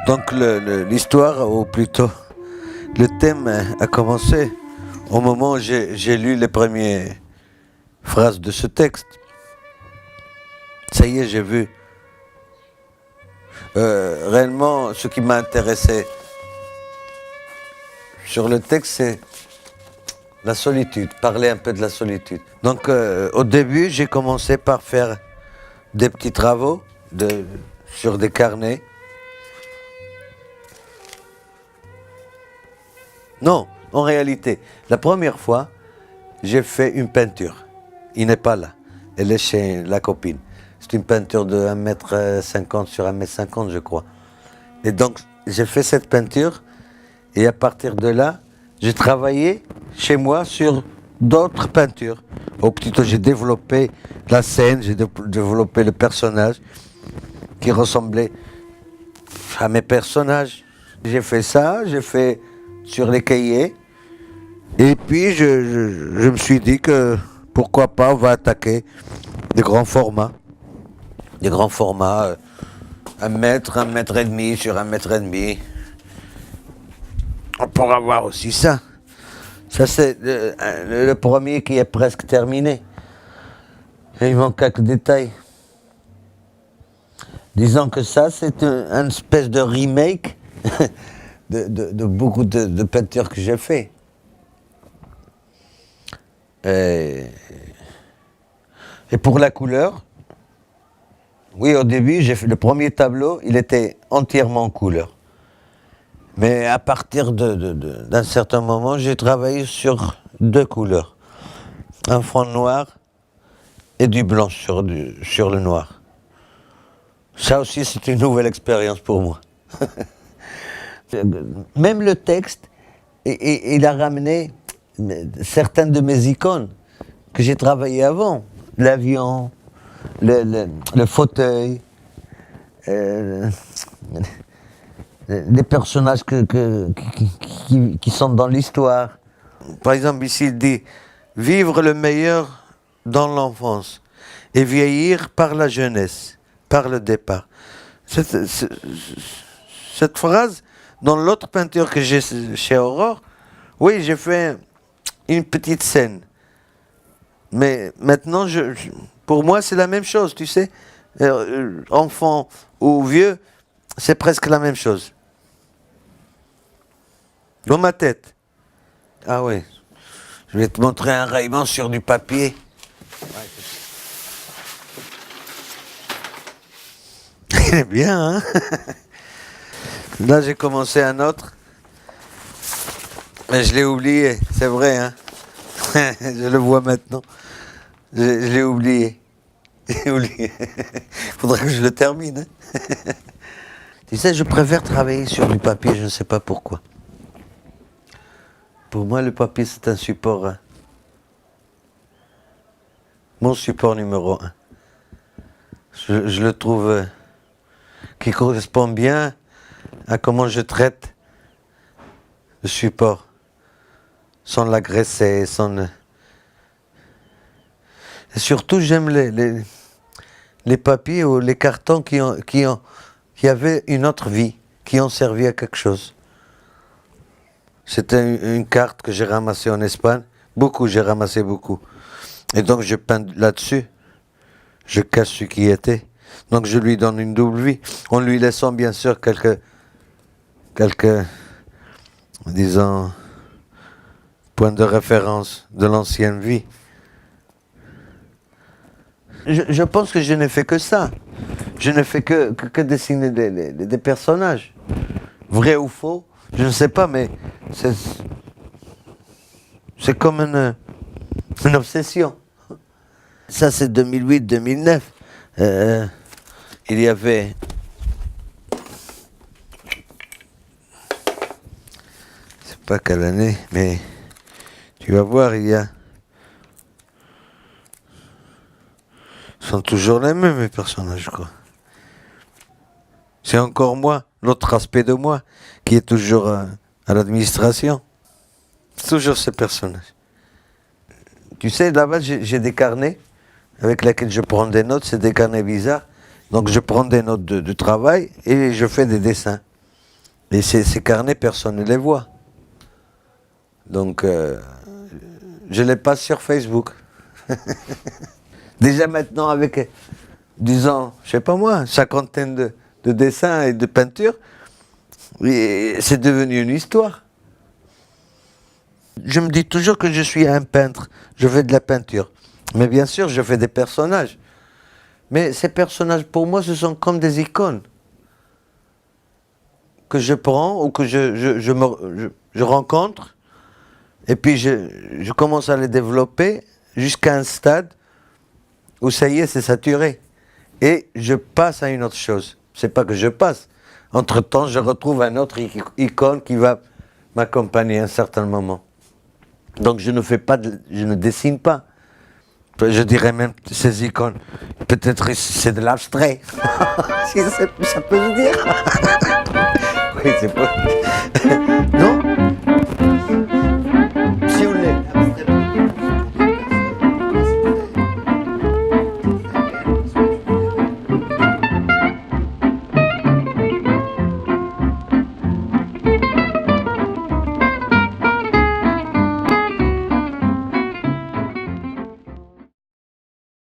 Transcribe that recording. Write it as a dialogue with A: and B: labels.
A: Donc l'histoire, ou plutôt le thème a commencé au moment où j'ai lu les premières phrases de ce texte. Ça y est, j'ai vu. Réellement, ce qui m'a intéressé sur le texte, c'est la solitude, parler un peu de la solitude. Donc au début, j'ai commencé par faire des petits travaux sur des carnets. Non, en réalité, la première fois, j'ai fait une peinture. Il n'est pas là. Elle est chez la copine. C'est une peinture de 1,50 m sur 1,50 m, je crois. Et donc, j'ai fait cette peinture. Et à partir de là, j'ai travaillé chez moi sur d'autres peintures. Ou plutôt, j'ai développé la scène, j'ai développé le personnage qui ressemblait à mes personnages. J'ai fait ça, j'ai fait sur les cahiers. Et puis, je me suis dit que pourquoi pas, on va attaquer des grands formats. Des grands formats, 1 mètre, 1,5 m sur 1,5 m. On pourra voir aussi ça. Ça, c'est le premier qui est presque terminé. Et il manque quelques détails. Disons que ça, c'est une espèce de remake de beaucoup de peintures que j'ai fait. Et pour la couleur, oui, au début, j'ai fait le premier tableau, il était entièrement en couleur. Mais à partir d'un certain moment, j'ai travaillé sur 2 couleurs. Un fond noir et du blanc sur le noir. Ça aussi, c'est une nouvelle expérience pour moi. Même le texte, il a ramené certaines de mes icônes que j'ai travaillées avant. L'avion, le fauteuil, les personnages qui sont dans l'histoire. Par exemple, ici, il dit « Vivre le meilleur dans l'enfance et vieillir par la jeunesse, par le départ ». Cette phrase, dans l'autre peinture que j'ai chez Aurore, oui, j'ai fait une petite scène. Mais maintenant, pour moi, c'est la même chose, tu sais. Enfant ou vieux, c'est presque la même chose. Dans ma tête. Ah oui. Je vais te montrer un rayonnement sur du papier. Il est bien, hein? Là, j'ai commencé un autre. Mais je l'ai oublié, c'est vrai, hein? Je le vois maintenant. Je l'ai oublié. J'ai oublié. Faudrait que je le termine, hein? Tu sais, je préfère travailler sur du papier, je ne sais pas pourquoi. Pour moi, le papier, c'est un support. Hein. Mon support numéro 1. Je le trouve qui correspond bien à comment je traite le support. Sans l'agresser, sans... Et surtout, j'aime les papiers ou les cartons qui avaient une autre vie, qui ont servi à quelque chose. C'était une carte que j'ai ramassée en Espagne. J'ai ramassé beaucoup. Et donc je peins là-dessus. Je cache ce qui était. Donc je lui donne une double vie. En lui laissant bien sûr quelques disons, points de référence de l'ancienne vie. Je pense que je n'ai fait que ça. Je ne fais que dessiner des personnages. Vrai ou faux, je ne sais pas, mais c'est comme une obsession. Ça, c'est 2008-2009. Il y avait... Je sais pas quelle année, mais tu vas voir, il y a... Ce sont toujours les mêmes, mes personnages, quoi. C'est encore moi, l'autre aspect de moi, qui est toujours à l'administration. C'est toujours ces personnages. Tu sais, là-bas, j'ai des carnets avec lesquels je prends des notes, c'est des carnets bizarres. Donc je prends des notes de travail et je fais des dessins. Et ces carnets, personne ne les voit. Donc, je les passe sur Facebook. Déjà maintenant, avec, disons, je sais pas moi, une cinquantaine de dessins et de peintures, c'est devenu une histoire. Je me dis toujours que je suis un peintre, je fais de la peinture. Mais bien sûr, je fais des personnages. Mais ces personnages, pour moi, ce sont comme des icônes que je prends ou que je rencontre. Et puis, je commence à les développer jusqu'à un stade où ça y est, c'est saturé. Et je passe à une autre chose. C'est pas que je passe. Entre-temps, je retrouve un autre icône qui va m'accompagner à un certain moment. Donc je ne fais pas, je ne dessine pas. Je dirais même ces icônes. Peut-être c'est de l'abstrait. Si ça peut se dire. Oui, c'est pas.